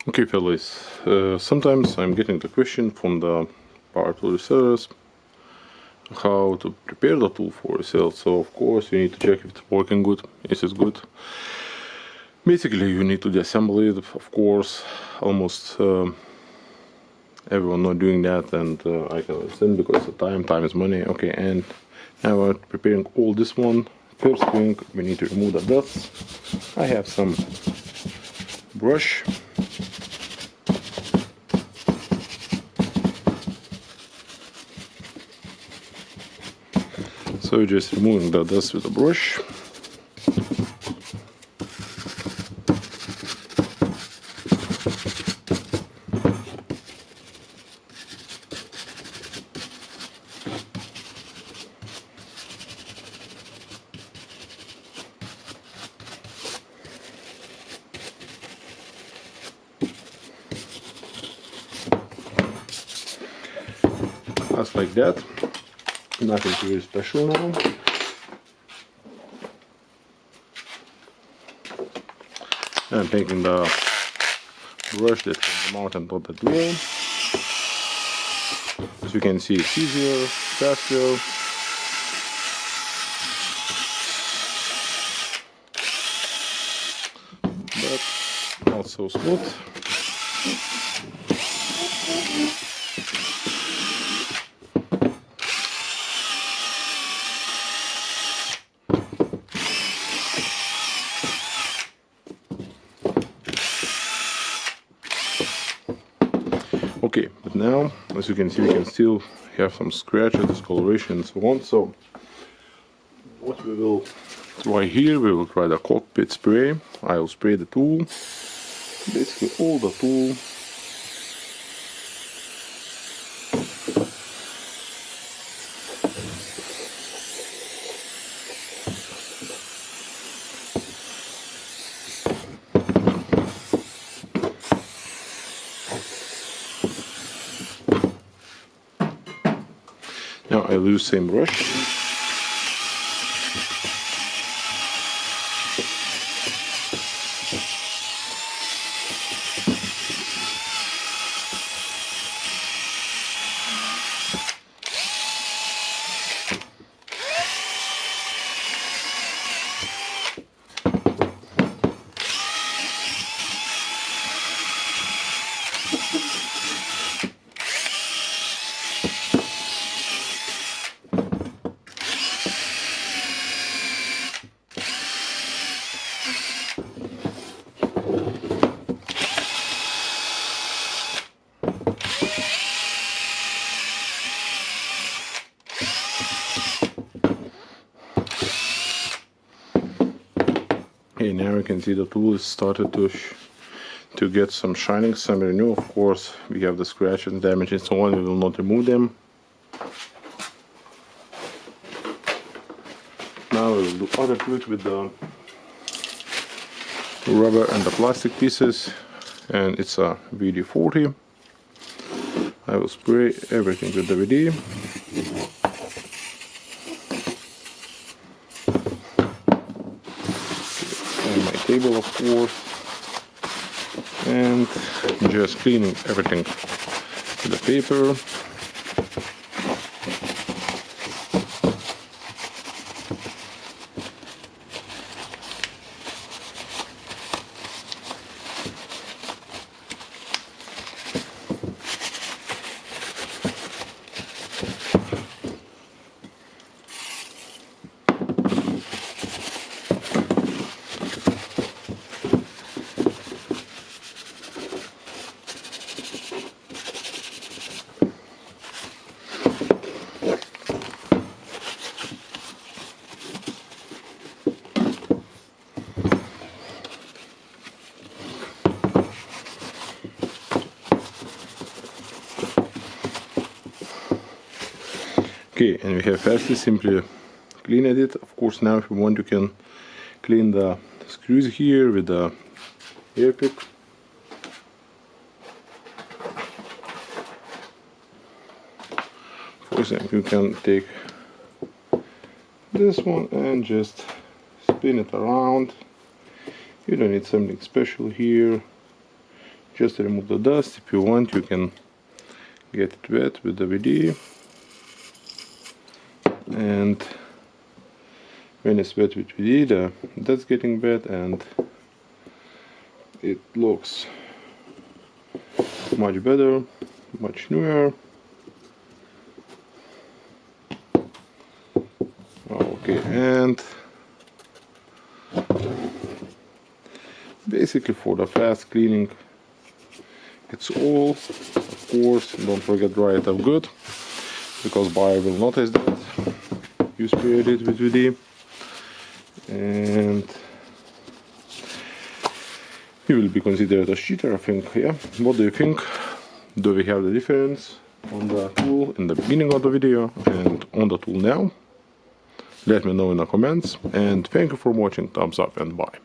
Okay fellas, sometimes I'm getting the question from the power tool resellers how to prepare the tool for resale. So of course you need to check if it's working good, is it good. Basically you need to disassemble it, of course. Almost everyone not doing that, and I can understand because the time is money. Okay, and now we're preparing all this one. First thing, we need to remove the dust. I have some brush. So just removing the dust with a brush. Just like that. Nothing very special now. I'm taking the brush that can come out and put that way. As you can see, it's easier, faster. But not so smooth. Okay, but now, as you can see, we can still have some scratches, discoloration and so on. So what we will try here, we will try the cockpit spray. I will spray the tool, basically all the tool. Now I use same brush. Okay, now you can see the tool is started to get some shining, some renew. Of course, we have the scratch and damage and so on. We will not remove them. Now we will do other trick with the rubber and the plastic pieces, and it's a VD40. I will spray everything with the VD. And my table, of course, and just cleaning everything with the paper. Okay, and we have firstly simply cleaned it. Of course, now if you want, you can clean the screws here with the air pick. For example, you can take this one and just spin it around. You don't need something special here. Just remove the dust. If you want, you can get it wet with the VD, and when it's wet with VD, that's getting wet and it looks much better, much newer. Okay, and basically for the fast cleaning, it's all. Of course, don't forget dry it up good, because buyer will notice that you sprayed it with VD, and he will be considered a cheater, I think. Yeah, what do you think? Do we have the difference on the tool in the beginning of the video and on the tool now? Let me know in the comments, and thank you for watching. Thumbs up and bye.